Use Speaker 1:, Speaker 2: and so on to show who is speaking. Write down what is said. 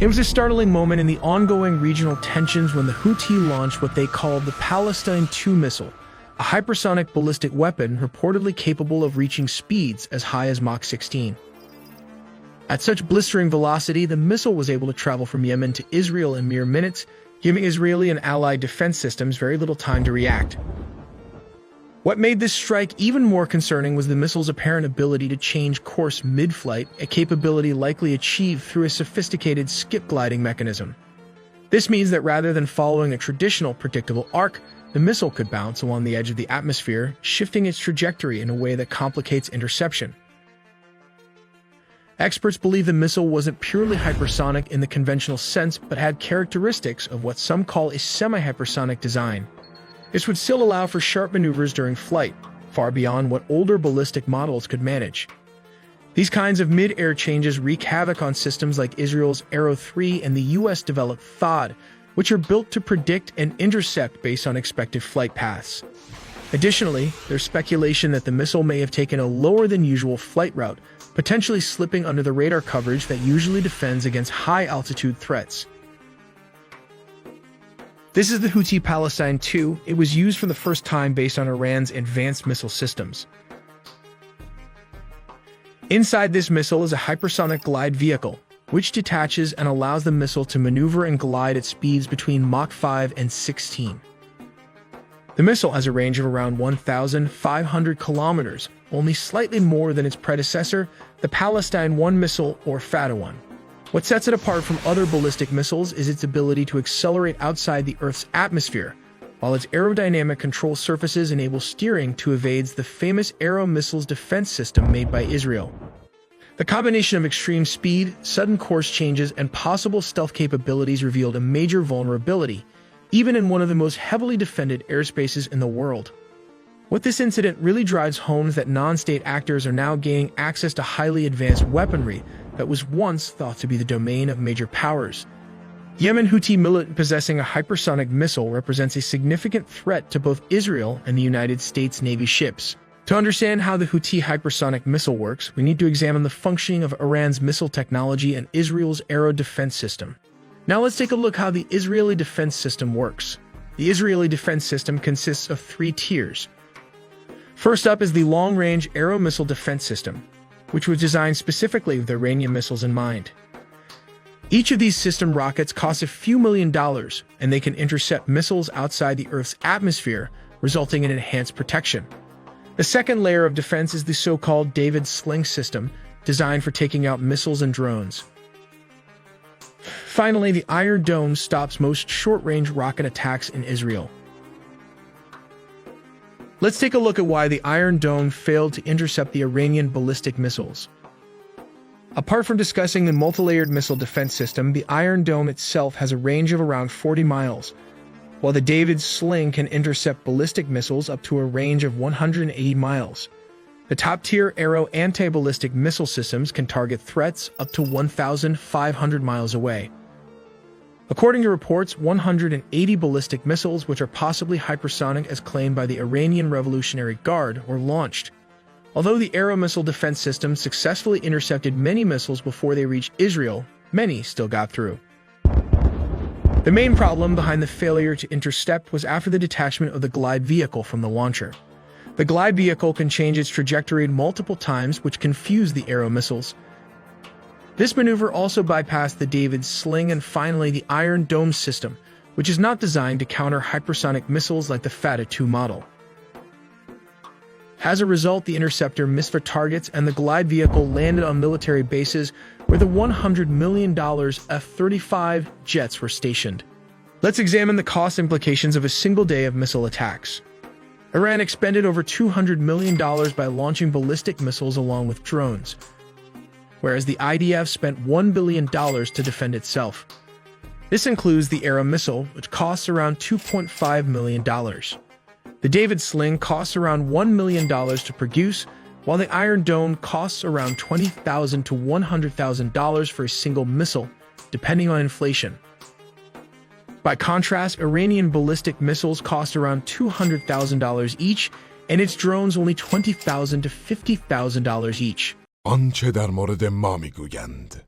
Speaker 1: It was a startling moment in the ongoing regional tensions when the Houthi launched what they called the Palestine II missile, a hypersonic ballistic weapon reportedly capable of reaching speeds as high as Mach 16. At such blistering velocity, the missile was able to travel from Yemen to Israel in mere minutes, giving Israeli and allied defense systems very little time to react. What made this strike even more concerning was the missile's apparent ability to change course mid-flight, a capability likely achieved through a sophisticated skip gliding mechanism. This means that rather than following a traditional predictable arc, the missile could bounce along the edge of the atmosphere, shifting its trajectory in a way that complicates interception. Experts believe the missile wasn't purely hypersonic in the conventional sense, but had characteristics of what some call a semi-hypersonic design. This would still allow for sharp maneuvers during flight, far beyond what older ballistic models could manage. These kinds of mid-air changes wreak havoc on systems like Israel's Arrow 3 and the US-developed THAAD, which are built to predict and intercept based on expected flight paths. Additionally, there's speculation that the missile may have taken a lower-than-usual flight route, potentially slipping under the radar coverage that usually defends against high-altitude threats. This is the Houthi Palestine II. It was used for the first time based on Iran's advanced missile systems. Inside this missile is a hypersonic glide vehicle, which detaches and allows the missile to maneuver and glide at speeds between Mach 5 and 16. The missile has a range of around 1,500 kilometers, only slightly more than its predecessor, the Palestine I missile or Fateh-1. What sets it apart from other ballistic missiles is its ability to accelerate outside the Earth's atmosphere, while its aerodynamic control surfaces enable steering to evade the famous Arrow missile's defense system made by Israel. The combination of extreme speed, sudden course changes, and possible stealth capabilities revealed a major vulnerability, even in one of the most heavily defended airspaces in the world. What this incident really drives home is that non-state actors are now gaining access to highly advanced weaponry that was once thought to be the domain of major powers. Yemen Houthi militant possessing a hypersonic missile represents a significant threat to both Israel and the United States Navy ships. To understand how the Houthi hypersonic missile works, we need to examine the functioning of Iran's missile technology and Israel's Arrow defense system. Now let's take a look how the Israeli defense system works. The Israeli defense system consists of 3 tiers. First up is the long-range Arrow missile defense system, which was designed specifically with Iranian missiles in mind. Each of these system rockets costs a few $1,000,000, and they can intercept missiles outside the Earth's atmosphere, resulting in enhanced protection. The second layer of defense is the so-called David Sling system, designed for taking out missiles and drones. Finally, the Iron Dome stops most short-range rocket attacks in Israel. Let's take a look at why the Iron Dome failed to intercept the Iranian ballistic missiles. Apart from discussing the multi-layered missile defense system, the Iron Dome itself has a range of around 40 miles, while the David Sling can intercept ballistic missiles up to a range of 180 miles. The top-tier Arrow anti-ballistic missile systems can target threats up to 1,500 miles away. According to reports, 180 ballistic missiles, which are possibly hypersonic as claimed by the Iranian Revolutionary Guard, were launched. Although the Arrow missile defense system successfully intercepted many missiles before they reached Israel, many still got through. The main problem behind the failure to intercept was after the detachment of the glide vehicle from the launcher. The glide vehicle can change its trajectory multiple times, which confused the Arrow missiles. This maneuver also bypassed the David Sling and finally the Iron Dome system, which is not designed to counter hypersonic missiles like the Fateh II model. As a result, the interceptor missed for targets and the glide vehicle landed on military bases where the $100 million F-35 jets were stationed. Let's examine the cost implications of a single day of missile attacks. Iran expended over $200 million by launching ballistic missiles along with drones, whereas the IDF spent $1 billion to defend itself. This includes the Arrow missile, which costs around $2.5 million. The David Sling costs around $1 million to produce, while the Iron Dome costs around $20,000 to $100,000 for a single missile, depending on inflation. By contrast, Iranian ballistic missiles cost around $200,000 each, and its drones only $20,000 to $50,000 each.
Speaker 2: آنچه در مورد ما میگویند